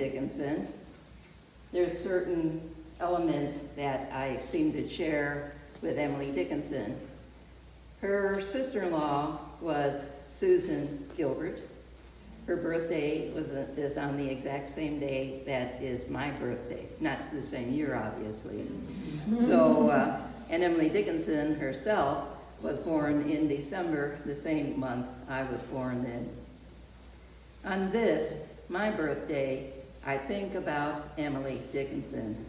Dickinson. There's certain elements that I seem to share with Emily Dickinson. Her sister-in-law was Susan Gilbert. Her birthday is on the exact same day that is my birthday. Not the same year, obviously. So, and Emily Dickinson herself was born in December, the same month I was born in. On this, my birthday, I think about Emily Dickinson.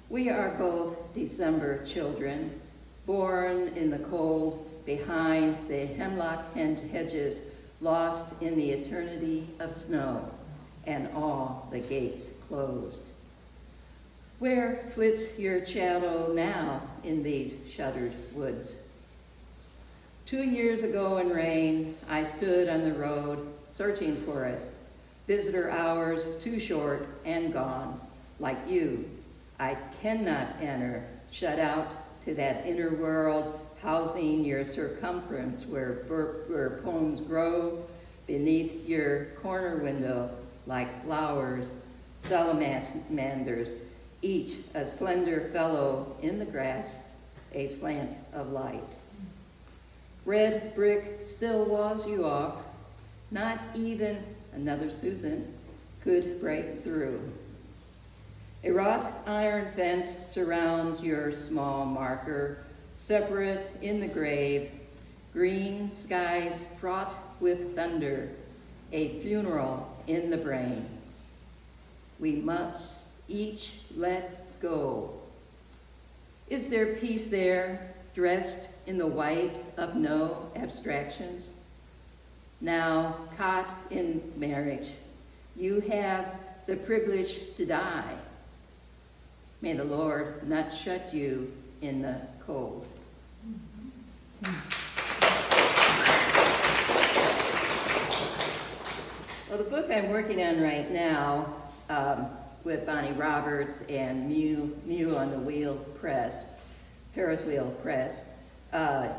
We are both December children, born in the cold behind the hemlock hedges, lost in the eternity of snow, and all the gates closed. Where flits your shadow now in these shuttered woods? 2 years ago in rain, I stood on the road searching for it. Visitor hours too short and gone. Like you, I cannot enter, shut out to that inner world, housing your circumference where poems grow beneath your corner window like flowers, salamanders, each a slender fellow in the grass, a slant of light. Red brick still walls you off, not even another Susan could break through. A wrought iron fence surrounds your small marker, separate in the grave, green skies fraught with thunder, a funeral in the brain. We must each let go. Is there peace there, dressed in the white of no abstractions? Now caught in marriage, you have the privilege to die. May the Lord not shut you in the cold. Well, the book I'm working on right now with Bonnie Roberts and Mew on the Wheel Press, Ferris Wheel Press,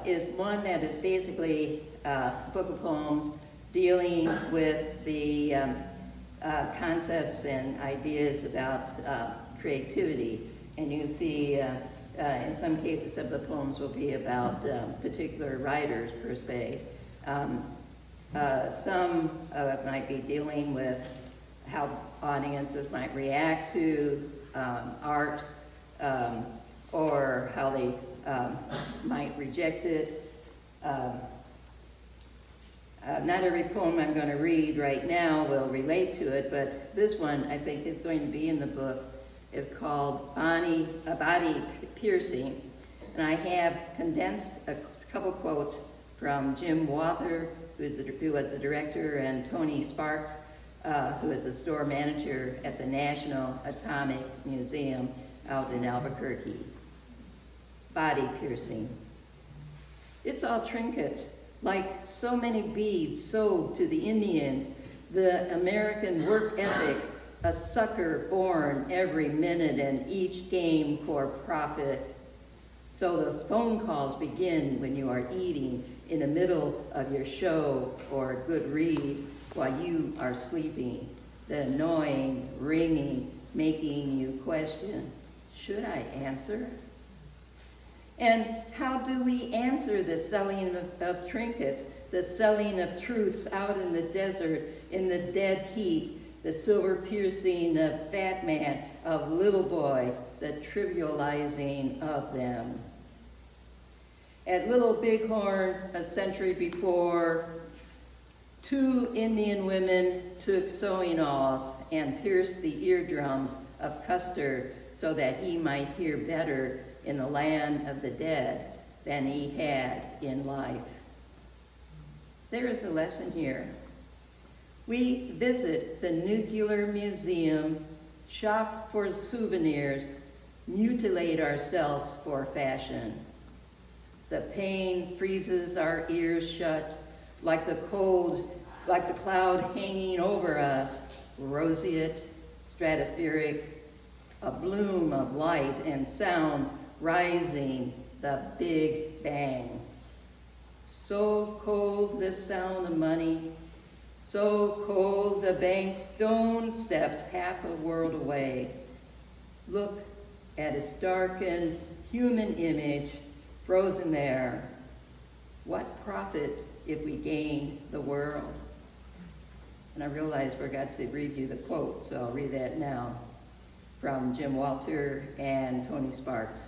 is one that is basically a book of poems dealing with the concepts and ideas about creativity. And you can see in some cases of the poems will be about particular writers per se. Some might be dealing with how audiences might react to art or how they might reject it. Not every poem I'm going to read right now will relate to it, but this one I think is going to be in the book. It's called Body Piercing, and I have condensed a couple quotes from Jim Wather, who was the director, and Tony Sparks, who is the store manager at the National Atomic Museum out in Albuquerque. Body piercing. It's all trinkets, like so many beads sold to the Indians, the American work ethic, a sucker born every minute and each game for profit. So the phone calls begin when you are eating in the middle of your show or a good read while you are sleeping. The annoying ringing making you question, should I answer? And how do we answer the selling of trinkets, the selling of truths out in the desert, in the dead heat, the silver piercing of fat man, of little boy, the trivializing of them? At Little Bighorn, a century before, 2 Indian women took sewing awls and pierced the eardrums of Custer so that he might hear better in the land of the dead than he had in life. There is a lesson here. We visit the Nuclear Museum, shop for souvenirs, mutilate ourselves for fashion. The pain freezes our ears shut, like the cloud hanging over us, roseate, stratospheric, a bloom of light and sound rising, the Big Bang. So cold this sound of money, So cold the banked stone steps half a world away. Look at its darkened human image frozen there. What profit if we gain the world? And I realized I forgot to read you the quote, so I'll read that now, from Jim Walter and Tony Sparks.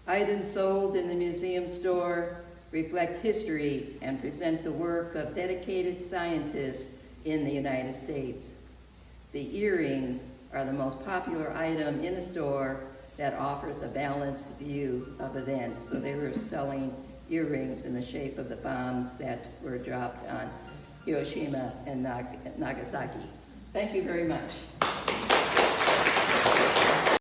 Items sold in the museum store reflect history and present the work of dedicated scientists in the United States. The earrings are the most popular item in the store that offers a balanced view of events. So they were selling earrings in the shape of the bombs that were dropped on Hiroshima and Nagasaki. Thank you very much.